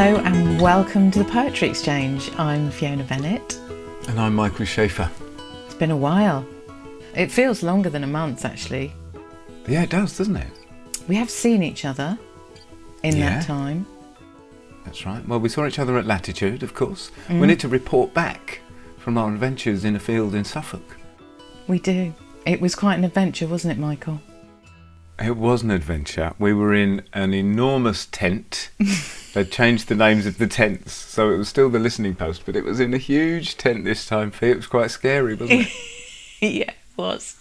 Hello and welcome to the Poetry Exchange. I'm Fiona Bennett. And I'm Michael Shaeffer. It's been a while. It feels longer than a month, actually. Yeah, it does, doesn't it? We have seen each other in that time. That's right. Well, we saw each other at Latitude, of course. We need to report back from our adventures in a field in Suffolk. We do. It was quite an adventure, wasn't it, Michael? It was an adventure. We were in an enormous tent. They'd changed the names of the tents, so it was still the listening post, but it was in a huge tent this time. It was quite scary, wasn't it? Yeah, it was.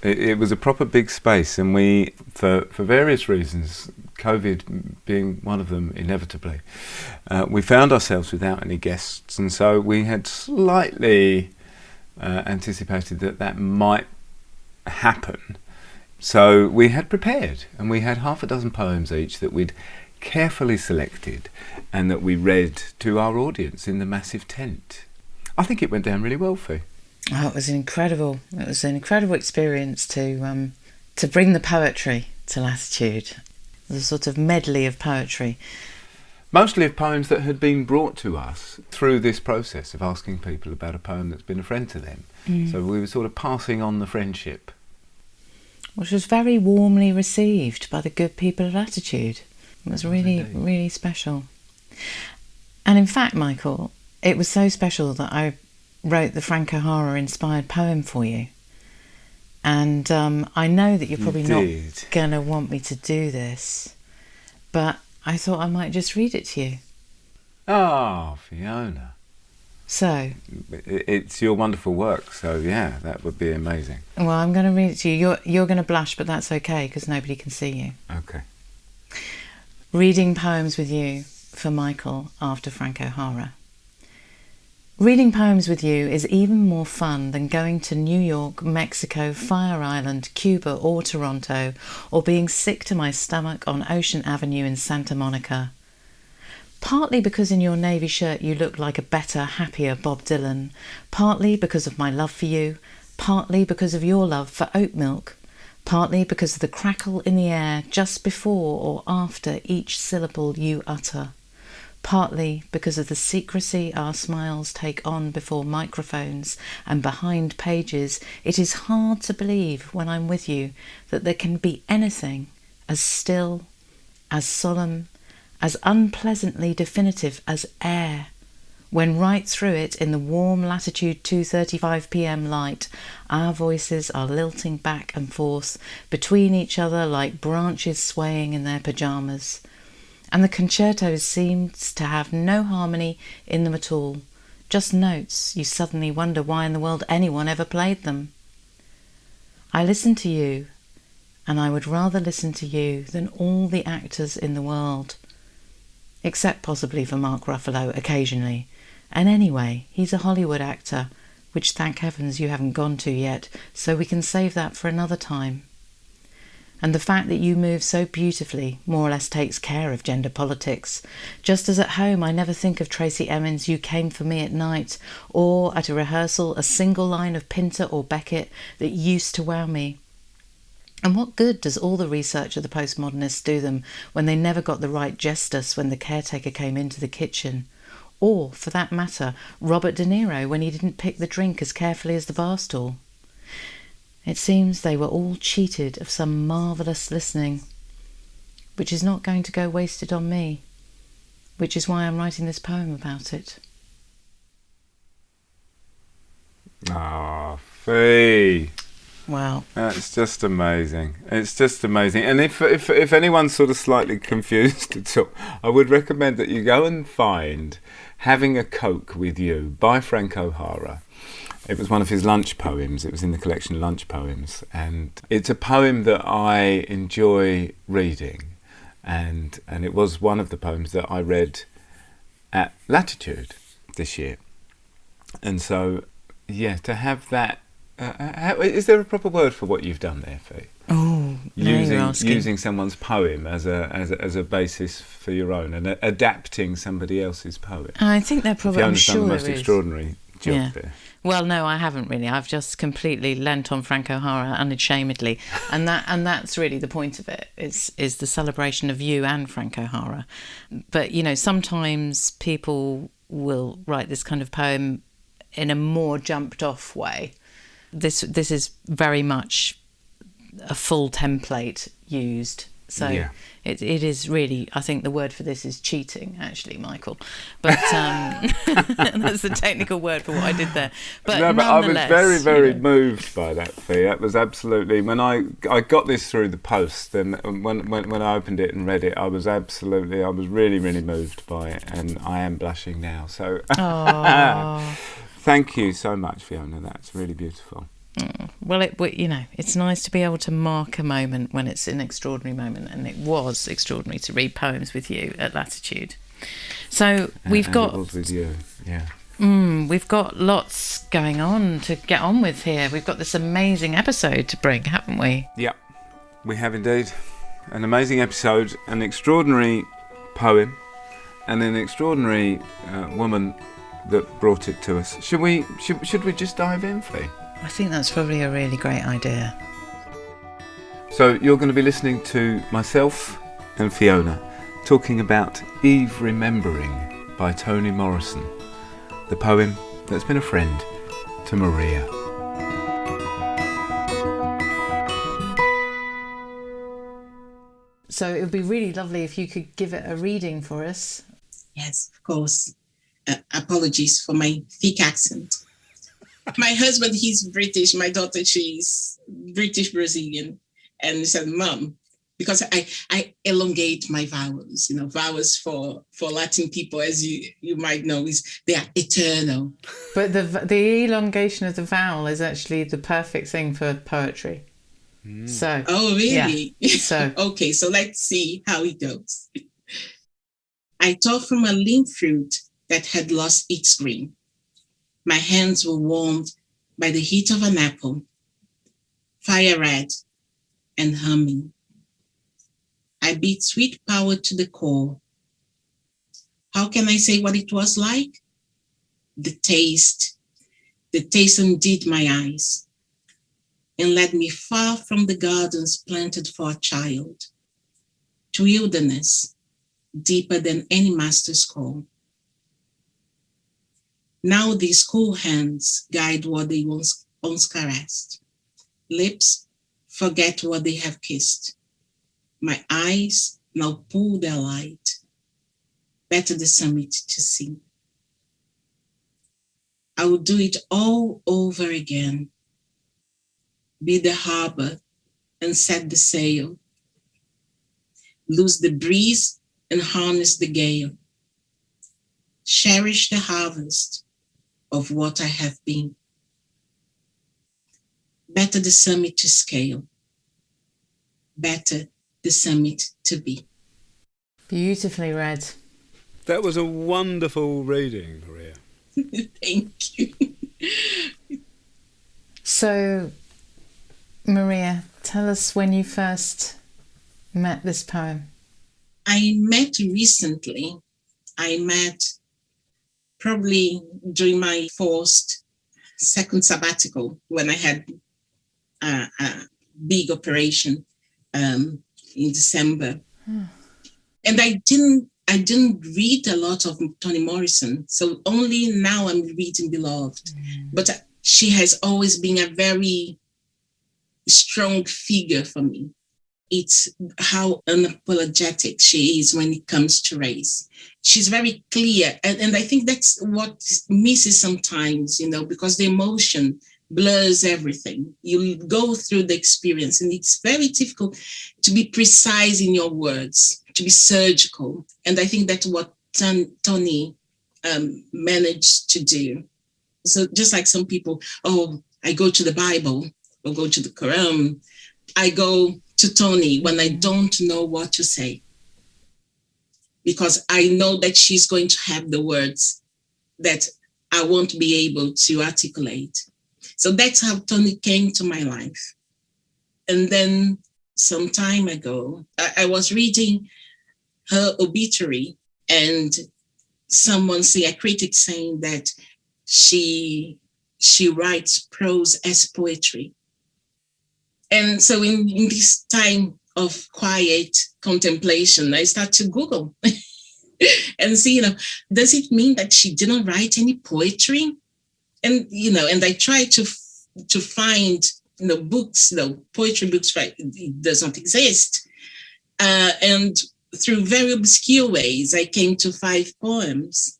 It was a proper big space, and we, for various reasons, COVID being one of them inevitably, we found ourselves without any guests, and so we had slightly anticipated that might happen. So we had prepared, and we had half a dozen poems each that we'd carefully selected and that we read to our audience in the massive tent. I think it went down really well, Fee. Oh, it was incredible. It was an incredible experience to bring the poetry to Latitude. It was a sort of medley of poetry. Mostly of poems that had been brought to us through this process of asking people about a poem that's been a friend to them. So we were sort of passing on the friendship. Which was very warmly received by the good people of Latitude. It was really, really special. And in fact, Michael, it was so special that I wrote the Frank O'Hara inspired poem for you. And I know that you're probably not going to want me to do this, but I thought I might just read it to you. Oh, Fiona. So it's your wonderful work, so yeah, that would be amazing. Well, I'm going to read it to you. You're going to blush, but that's okay because nobody can see you. Okay. Reading poems with you for Michael after Frank O'Hara. Reading poems with you is even more fun than going to New York, Mexico, Fire Island, Cuba or Toronto, or being sick to my stomach on Ocean Avenue in Santa Monica. Partly because in your navy shirt you look like a better, happier Bob Dylan, partly because of my love for you, partly because of your love for oat milk, partly because of the crackle in the air just before or after each syllable you utter, partly because of the secrecy our smiles take on before microphones and behind pages. It is hard to believe when I'm with you that there can be anything as still, as solemn, as unpleasantly definitive as air, when right through it in the warm latitude 2:35 p.m. light, our voices are lilting back and forth between each other like branches swaying in their pyjamas, and the concertos seems to have no harmony in them at all, just notes you suddenly wonder why in the world anyone ever played them. I listen to you, and I would rather listen to you than all the actors in the world, except possibly for Mark Ruffalo occasionally. And anyway, he's a Hollywood actor, which thank heavens you haven't gone to yet, so we can save that for another time. And the fact that you move so beautifully more or less takes care of gender politics. Just as at home I never think of Tracy Emin's You Came For Me at Night, or at a rehearsal a single line of Pinter or Beckett that used to wow me. And what good does all the research of the postmodernists do them when they never got the right gestus when the caretaker came into the kitchen? Or, for that matter, Robert De Niro when he didn't pick the drink as carefully as the bar stool? It seems they were all cheated of some marvellous listening, which is not going to go wasted on me, which is why I'm writing this poem about it. Ah, Fee. Wow. That's just amazing. It's just amazing. And if anyone's sort of slightly confused at all, I would recommend that you go and find Having a Coke With You by Frank O'Hara. It was one of his lunch poems. It was in the collection Lunch Poems. And it's a poem that I enjoy reading. And it was one of the poems that I read at Latitude this year. And so, yeah, to have that. Is there a proper word for what you've done there, Fee? Oh, using someone's poem as a basis for your own and adapting somebody else's poem. I think they're probably. Fiona's done the most extraordinary job Yeah. there. Well, no, I haven't really. I've just completely lent on Frank O'Hara unashamedly, and that's really the point of it. Is the celebration of you and Frank O'Hara. But sometimes people will write this kind of poem in a more jumped off way. This is very much a full template used. So Yeah. it is really, I think the word for this is cheating, actually, Michael. But that's the technical word for what I did there. But No, but I was nonetheless, very, very moved by that, Fee. That was absolutely, when I got this through the post, and when I opened it and read it, I was really, really moved by it, and I am blushing now. So thank you so much, Fiona. That's really beautiful. Well, it's nice to be able to mark a moment when it's an extraordinary moment, and it was extraordinary to read poems with you at Latitude. So we've got. It was with you, yeah. We've got lots going on to get on with here. We've got this amazing episode to bring, haven't we? Yep, we have indeed. An amazing episode, an extraordinary poem, and an extraordinary woman that brought it to us. Should we just dive in, Fee? I think that's probably a really great idea. So you're going to be listening to myself and Fiona talking about Eve Remembering by Toni Morrison, the poem that's been a friend to Maria. So it would be really lovely if you could give it a reading for us. Yes, of course. Apologies for my thick accent. My husband, he's British. My daughter, she's British Brazilian. And he said, Mom, because I elongate my vowels. Vowels for Latin people, as you might know, they are eternal. But the elongation of the vowel is actually the perfect thing for poetry. So. Oh, really? Yeah. So. Okay, so let's see how it goes. I tore from a lean fruit that had lost its green. My hands were warmed by the heat of an apple, fire red and humming. I beat sweet power to the core. How can I say what it was like? The taste undid my eyes and led me far from the gardens planted for a child, to wilderness deeper than any master's call. Now these cool hands guide what they once caressed. Lips forget what they have kissed. My eyes now pull their light. Better the summit to see. I will do it all over again. Be the harbor and set the sail. Lose the breeze and harness the gale. Cherish the harvest of what I have been. Better the summit to scale. Better the summit to be. Beautifully read. That was a wonderful reading, Maria. Thank you. So, Maria, tell us when you first met this poem. I met recently. I met probably during my second sabbatical, when I had a big operation in December. And I didn't read a lot of Toni Morrison, so only now I'm reading Beloved. But she has always been a very strong figure for me. It's how unapologetic she is when it comes to race. She's very clear. And I think that's what misses sometimes, because the emotion blurs everything. You go through the experience, and it's very difficult to be precise in your words, to be surgical. And I think that's what Toni managed to do. So just like some people, I go to the Bible or go to the Quran, I go to Toni when I don't know what to say, because I know that she's going to have the words that I won't be able to articulate. So that's how Toni came to my life. And then some time ago, I was reading her obituary, and a critic saying that she writes prose as poetry. And so in this time of quiet contemplation, I start to Google and see, does it mean that she didn't write any poetry? And, and I try to find, books, poetry books, right? It does not exist. And through very obscure ways, I came to 5 poems.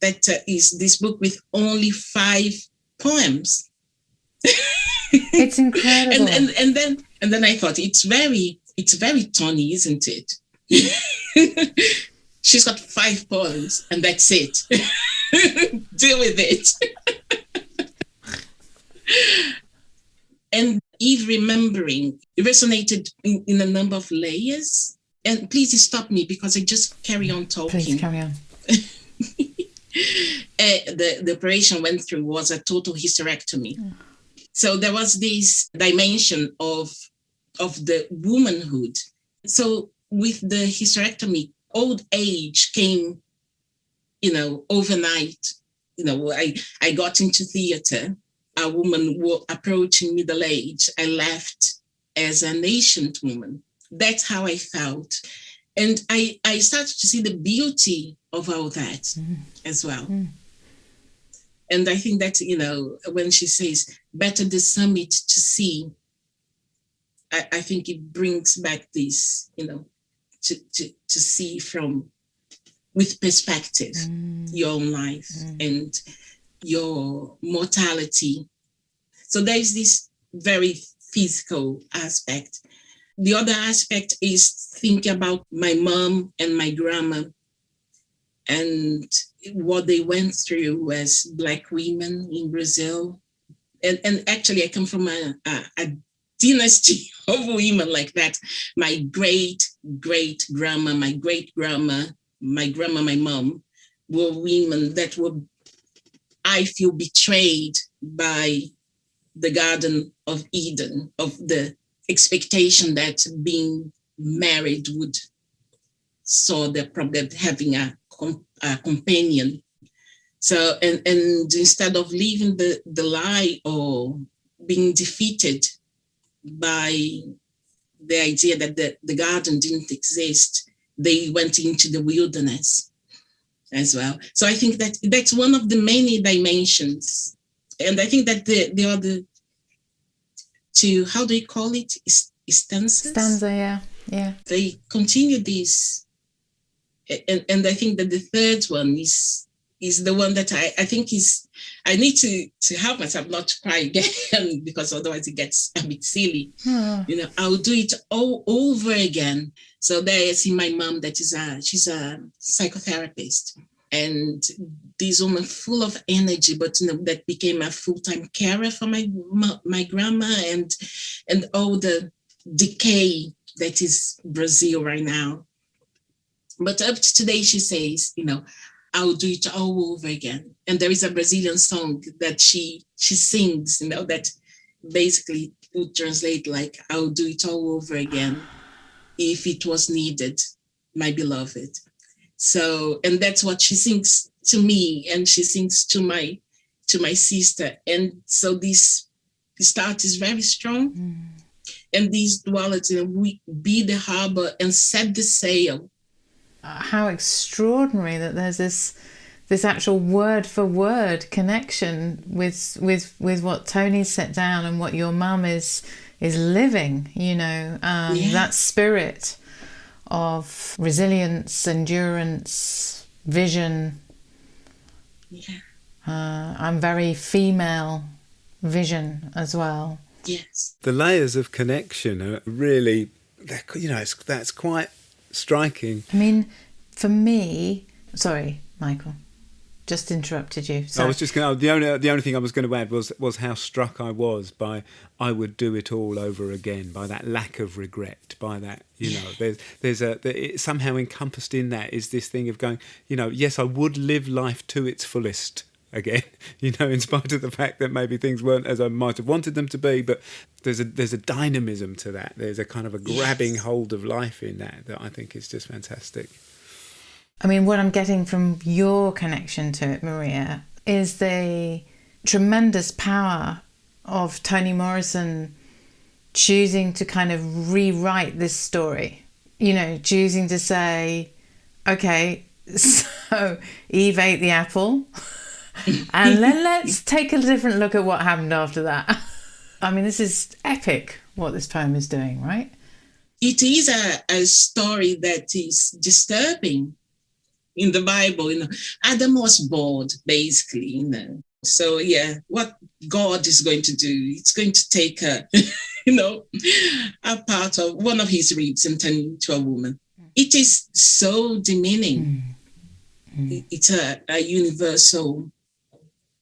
That is this book with only 5 poems. It's incredible. and then I thought, it's very Toni, isn't it? She's got 5 poems and that's it. Deal with it. And Eve remembering, it resonated in a number of layers. And please stop me because I just carry on talking. Please carry on. The operation went through was a total hysterectomy. So there was this dimension of the womanhood. So with the hysterectomy, old age came, overnight. I got into theater. A woman approaching middle age. I left as an ancient woman. That's how I felt. And I started to see the beauty of all that as well. And I think that, when she says, better the summit to see, I think it brings back this, to see with perspective, your own life and your mortality. So there's this very physical aspect. The other aspect is thinking about my mom and my grandma and what they went through as Black women in Brazil. And actually, I come from a dynasty of women like that. My great-great-grandma, my great-grandma, my grandma, my mom, were women that were, I feel, betrayed by the Garden of Eden, of the expectation that being married would solve the problem, having a companion. So, and instead of living the lie or being defeated by the idea that the garden didn't exist, they went into the wilderness as well. So I think that that's one of the many dimensions. And I think that the other two, how do you call it? Stanzas? Stanza, yeah. They continue this. And I think that the third one is the one that I think is, I need to help myself not to cry again because otherwise it gets a bit silly. I'll do it all over again. So there I see my mom that she's a psychotherapist. And this woman full of energy, but that became a full-time carer for my grandma and all the decay that is Brazil right now. But up to today, she says, I'll do it all over again. And there is a Brazilian song that she sings, that basically would translate like, I'll do it all over again if it was needed, my beloved. So, and that's what she sings to me, and she sings to my sister. And so this start is very strong. And this duality, we be the harbor and set the sail. How extraordinary that there's this actual word for word connection with what Toni set down and what your mum is living, that spirit of resilience, endurance, vision. I'm very female vision as well. Yes. The layers of connection are really, that's quite striking. I mean, for me, sorry, Michael, just interrupted you. So I was just going. The only thing I was going to add was how struck I was by I would do it all over again, by that lack of regret, by that there's somehow encompassed in that is this thing of going, yes, I would live life to its fullest again, in spite of the fact that maybe things weren't as I might have wanted them to be, but there's a dynamism to that. There's a kind of a grabbing hold of life in that I think is just fantastic. I mean, what I'm getting from your connection to it, Maria, is the tremendous power of Toni Morrison choosing to kind of rewrite this story. You know, choosing to say, okay, so Eve ate the apple, and then let's take a different look at what happened after that. I mean, this is epic what this poem is doing, right? It is a story that is disturbing in the Bible. You know, Adam was bored, basically, you know. So, yeah, what God is going to do, it's going to take a, you know, a part of one of his ribs and turn into a woman. It is so demeaning. It's a universal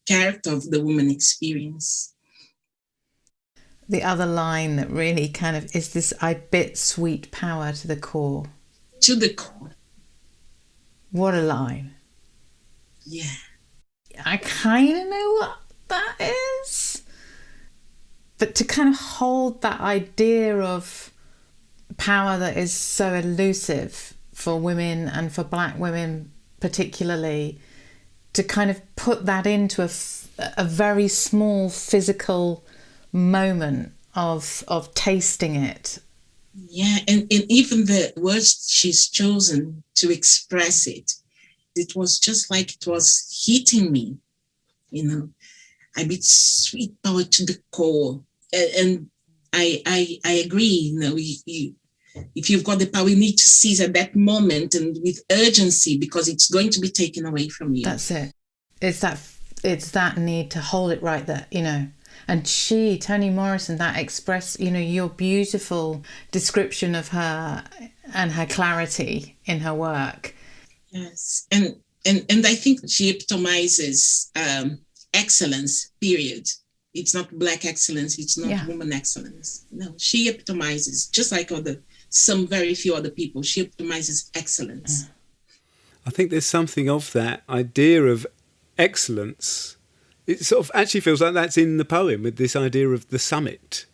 character of the woman experience. The other line that really kind of is this, I bit sweet power to the core. To the core. What a line. Yeah. I kind of know what that is. But to kind of hold that idea of power that is so elusive for women and for black women particularly, to kind of put that into a very small physical moment of tasting it. Yeah, and even the words she's chosen to express it, it was just like it was hitting me, you know. I bit sweet power to the core. And I agree, you know, if you've got the power, you need to seize at that moment and with urgency, because it's going to be taken away from you. That's it. It's that need to hold it right there, you know. And Toni Morrison, that express, you know, your beautiful description of her and her clarity in her work. Yes, and I think she epitomizes excellence, period. It's not black excellence, it's not woman excellence. No, she epitomizes, just like some very few other people, she epitomizes excellence. I think there's something of that idea of excellence. It sort of actually feels like that's in the poem, with this idea of the summit.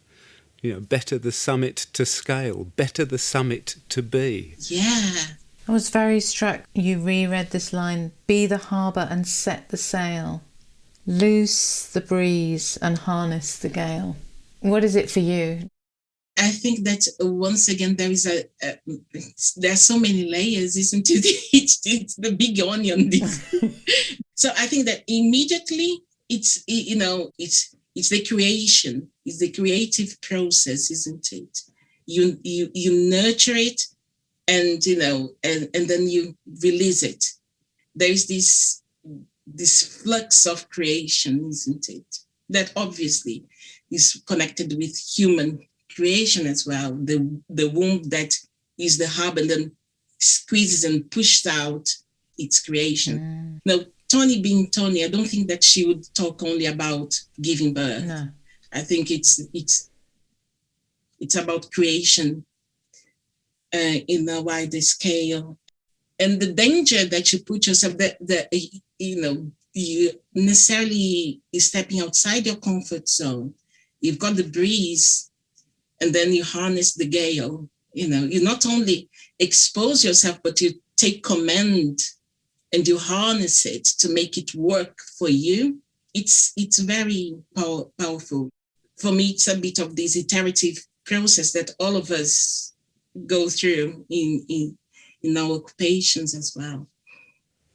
You know, better the summit to scale, better the summit to be. Yeah. I was very struck. You reread this line, be the harbour and set the sail, loose the breeze and harness the gale. What is it for you? I think that once again, there are so many layers, isn't it? It's the big onion. So I think that immediately it's, you know, it's the creation, it's the creative process, isn't it? You nurture it, and you know, and then you release it. There is this flux of creation, isn't it? That obviously is connected with human creation as well. The womb that is the hub and then squeezes and pushes out its creation. Now, Toni being Toni, I don't think that she would talk only about giving birth. No. I think it's about creation in a wider scale. And the danger that you put yourself, that you know, you necessarily is stepping outside your comfort zone. You've got the breeze, and then you harness the gale. You know, you not only expose yourself, but you take command and you harness it to make it work for you. It's very powerful. For me, it's a bit of this iterative process that all of us go through in our occupations as well.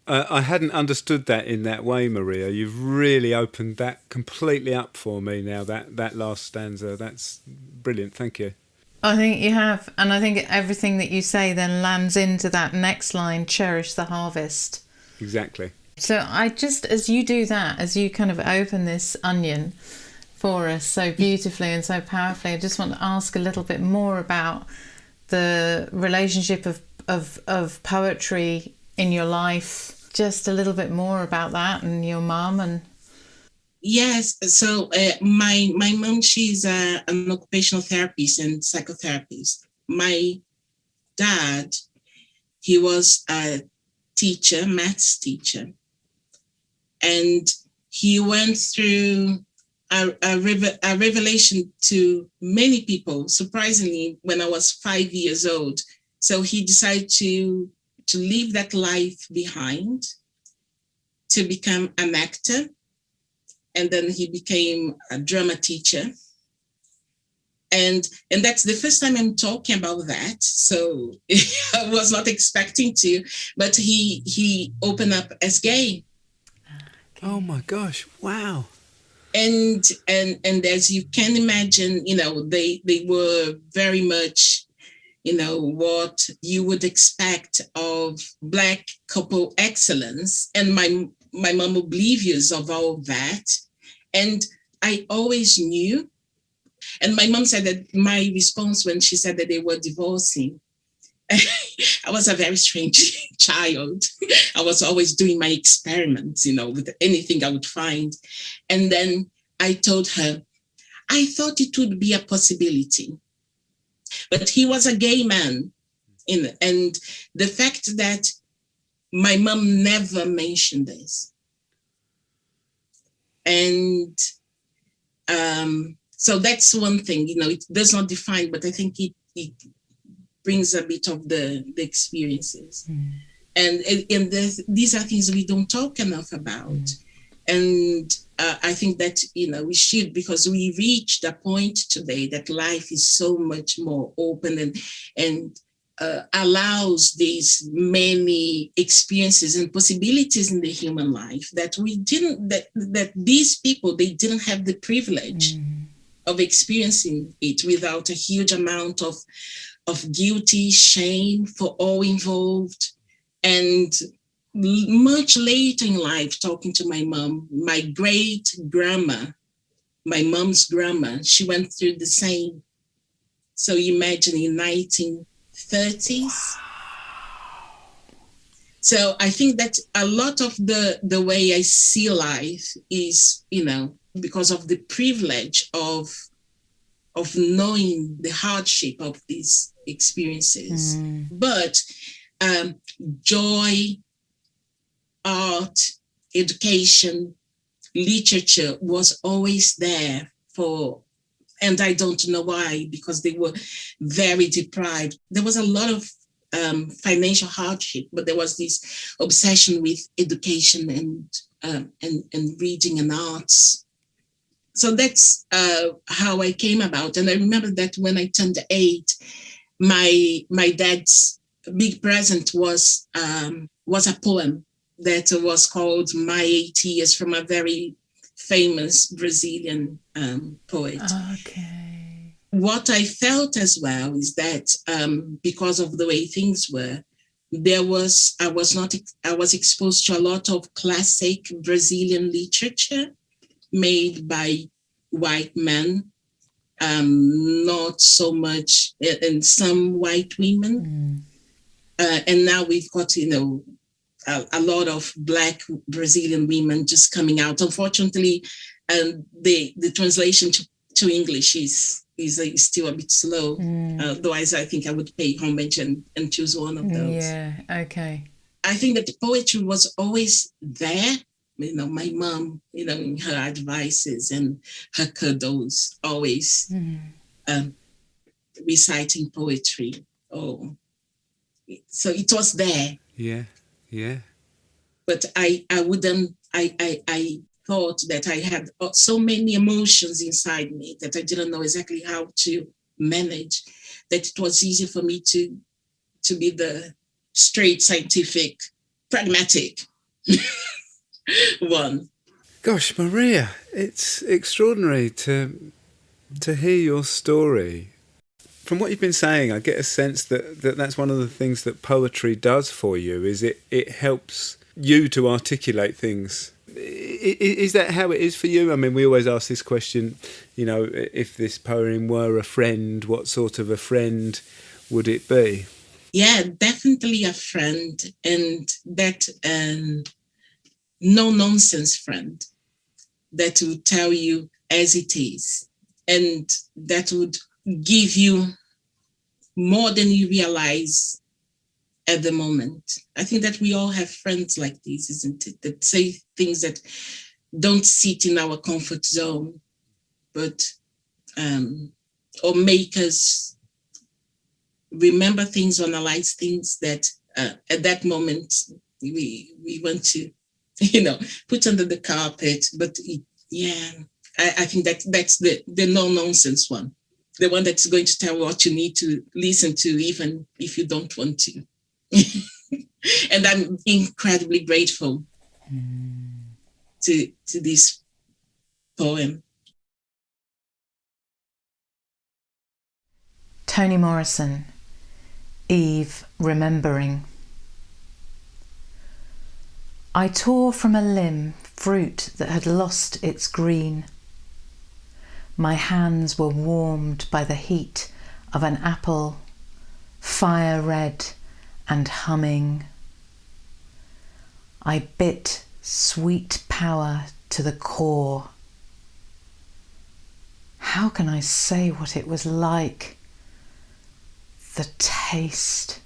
I hadn't understood that in that way, Maria. You've really opened that completely up for me now, that last stanza. That's brilliant. Thank you. I think you have. And I think everything that you say then lands into that next line, cherish the harvest. Exactly. So I just, as you do that, as you kind of open this onion for us so beautifully and so powerfully, I just want to ask a little bit more about the relationship of poetry in your life. Just a little bit more about that and your mum. And yes, so my mom, she's an occupational therapist and psychotherapist. My dad, he was a teacher, maths teacher, and he went through a revelation to many people, surprisingly, when I was 5 years old. So he decided to leave that life behind, to become an actor, and then he became a drama teacher. And that's the first time I'm talking about that. So I was not expecting to, but he opened up as gay. Okay. Oh my gosh! Wow. And as you can imagine, they were very much, what you would expect of Black couple excellence, and my mom oblivious of all that. And I always knew. And my mom said that my response when she said that they were divorcing, I was a very strange child. I was always doing my experiments, with anything I would find. And then I told her, I thought it would be a possibility. But he was a gay man. And the fact that my mom never mentioned this. And so that's one thing, it does not define, but I think it brings a bit of the experiences. And these are things we don't talk enough about. And I think that, we should, because we reached a point today that life is so much more open and allows these many experiences and possibilities in the human life that we didn't, that these people, they didn't have the privilege of experiencing it without a huge amount of guilty shame for all involved. And much later in life, talking to my mom, my great grandma, my mom's grandma, she went through the same. So imagine in 1930s. So I think that a lot of the way I see life is, because of the privilege of knowing the hardship of these experiences. But joy, art, education, literature was always there for, and I don't know why, because they were very deprived. There was a lot of financial hardship, but there was this obsession with education and reading and arts. So that's how I came about. And I remember that when I turned 8, my dad's big present was a poem that was called My 8 Years, from a very famous Brazilian poet. Okay. What I felt as well is that because of the way things were, I was exposed to a lot of classic Brazilian literature made by white men, not so much, and some white women. And now we've got, a lot of Black Brazilian women just coming out. Unfortunately, the translation to English is still a bit slow. Otherwise, I think I would pay homage and choose one of those. Yeah, okay. I think that poetry was always there. My mom, in her advices and her cuddles, always reciting poetry. So it was there. Yeah. But I thought that I had so many emotions inside me that I didn't know exactly how to manage, that it was easy for me to be the straight, scientific, pragmatic one. Gosh, Maria, it's extraordinary to hear your story. From what you've been saying, I get a sense that that's one of the things that poetry does for you, is it helps you to articulate things. Is that how it is for you? I mean, we always ask this question, if this poem were a friend, what sort of a friend would it be? Yeah, definitely a friend, and that no-nonsense friend that would tell you as it is, and that would give you more than you realize at the moment. I think that we all have friends like this, isn't it? That say things that don't sit in our comfort zone, but or make us remember things, or analyze things that at that moment we want to put under the carpet. But I think that's the no-nonsense one. The one that's going to tell what you need to listen to, even if you don't want to. And I'm incredibly grateful to this poem. Toni Morrison, Eve Remembering. I tore from a limb fruit that had lost its green. My hands were warmed by the heat of an apple, fire red and humming. I bit sweet power to the core. How can I say what it was like? The taste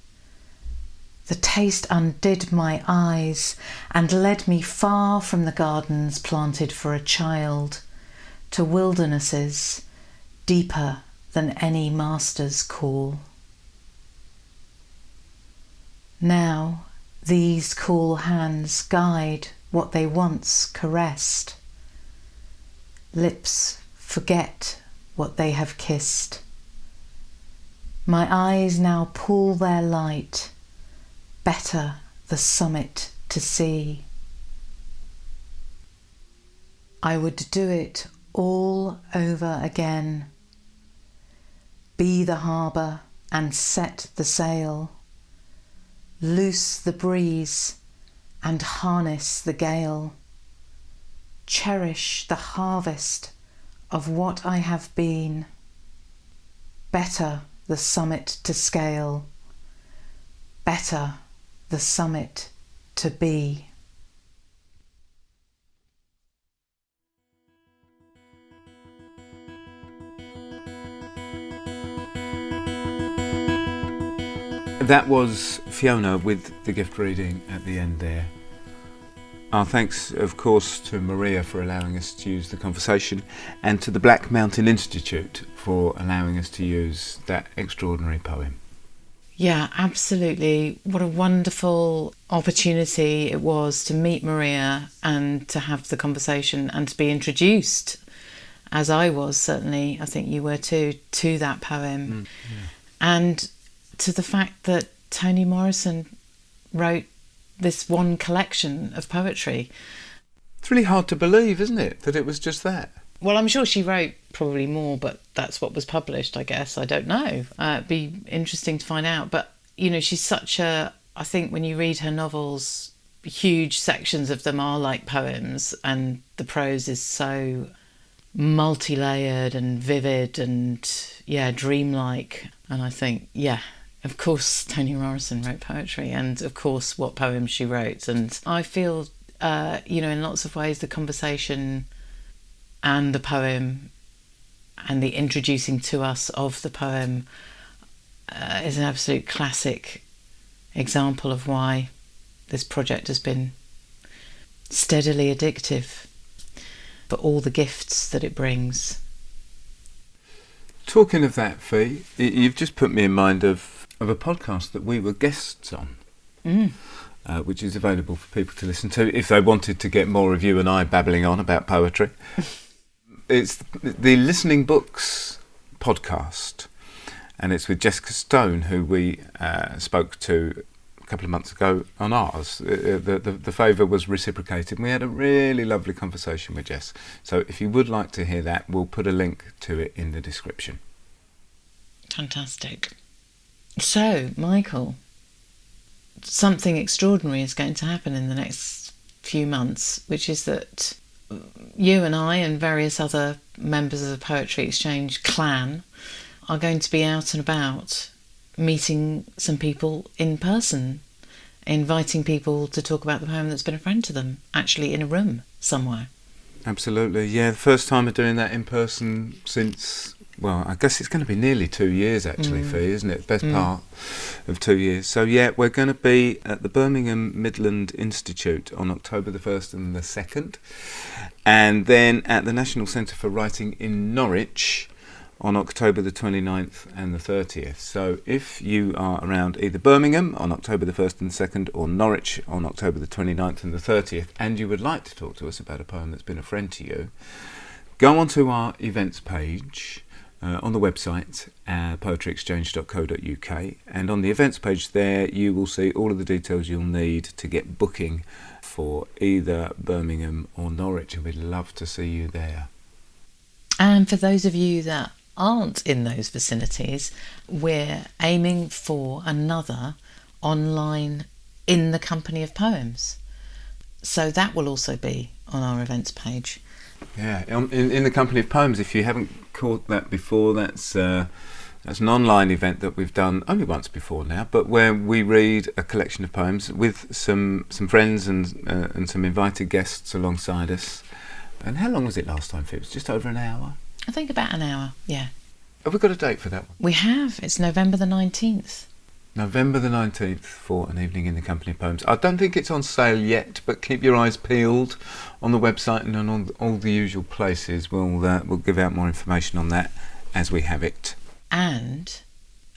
undid my eyes and led me far from the gardens planted for a child, to wildernesses deeper than any master's call. Now these cool hands guide what they once caressed. Lips forget what they have kissed. My eyes now pull their light, better the summit to see. I would do it all over again. Be the harbour and set the sail. Loose the breeze and harness the gale. Cherish the harvest of what I have been. Better the summit to scale. Better the summit to be. That was Fiona with the gift reading at the end there. Our thanks, of course, to Maria for allowing us to use the conversation, and to the Black Mountain Institute for allowing us to use that extraordinary poem. Yeah, absolutely. What a wonderful opportunity it was to meet Maria and to have the conversation and to be introduced, as I was, certainly, I think you were too, to that poem. And to the fact that Toni Morrison wrote this one collection of poetry. It's really hard to believe, isn't it, that it was just that? Well, I'm sure she wrote probably more, but that's what was published, I guess. I don't know. It'd be interesting to find out. But, she's such a... I think when you read her novels, huge sections of them are like poems, and the prose is so multi-layered and vivid and, dreamlike. And I think, of course, Toni Morrison wrote poetry, and of course, what poems she wrote. And I feel, in lots of ways, the conversation and the poem and the introducing to us of the poem is an absolute classic example of why this project has been steadily addictive, for all the gifts that it brings. Talking of that, Fee, you've just put me in mind of a podcast that we were guests on, which is available for people to listen to if they wanted to get more of you and I babbling on about poetry. It's the Listening Books podcast, and it's with Jessica Stone, who we spoke to a couple of months ago on ours. The favour was reciprocated, and we had a really lovely conversation with Jess. So if you would like to hear that, we'll put a link to it in the description. Fantastic. So, Michael, something extraordinary is going to happen in the next few months, which is that you and I and various other members of the Poetry Exchange clan are going to be out and about, meeting some people in person, inviting people to talk about the poem that's been a friend to them, actually in a room somewhere. Absolutely, the first time of doing that in person since... Well, I guess it's going to be nearly 2 years, actually, Fee, isn't it? Best part of 2 years. So, we're going to be at the Birmingham Midland Institute on October the 1st and the 2nd. And then at the National Centre for Writing in Norwich on October the 29th and the 30th. So if you are around either Birmingham on October the 1st and 2nd or Norwich on October the 29th and the 30th, and you would like to talk to us about a poem that's been a friend to you, go onto our events page on the website, poetryexchange.co.uk, and on the events page there you will see all of the details you'll need to get booking for either Birmingham or Norwich, and we'd love to see you there. And for those of you that aren't in those vicinities, we're aiming for another online In the Company of Poems. So that will also be on our events page. Yeah, in the Company of Poems, if you haven't caught that before, that's an online event that we've done only once before now, but where we read a collection of poems with some friends and some invited guests alongside us. And how long was it last time, Phoebe? It was just over an hour? I think about an hour, yeah. Have we got a date for that one? We have. It's November the 19th. November the 19th for an evening in the Company of Poems. I don't think it's on sale yet, but keep your eyes peeled on the website and on all the usual places. We'll give out more information on that as we have it. And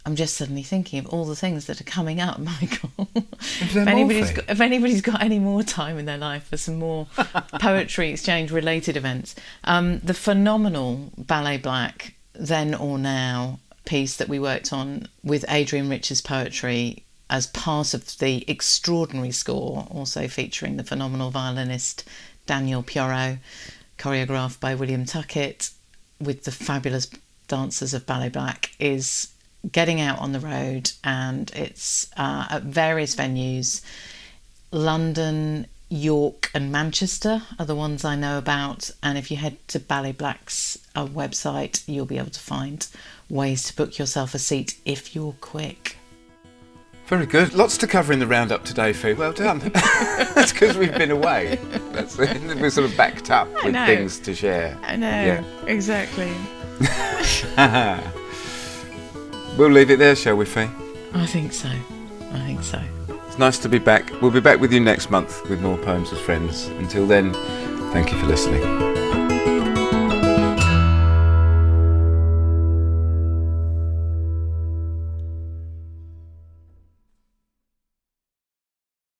I'm just suddenly thinking of all the things that are coming up, Michael. If anybody's got any more time in their life for some more poetry exchange related events, the phenomenal Ballet Black Then or Now piece that we worked on with Adrian Rich's poetry as part of the extraordinary score, also featuring the phenomenal violinist Daniel Pioro, choreographed by William Tuckett, with the fabulous dancers of Ballet Black, is getting out on the road, and it's at various venues. London, York and Manchester are the ones I know about, and if you head to Ballet Black's website, you'll be able to find ways to book yourself a seat if you're quick. Very good. Lots to cover in the roundup today, Fee. Well done. That's because we've been away. We're sort of backed up with things to share. I know, exactly. We'll leave it there, shall we, Fee? I think so. It's nice to be back. We'll be back with you next month with more Poems as Friends. Until then, thank you for listening.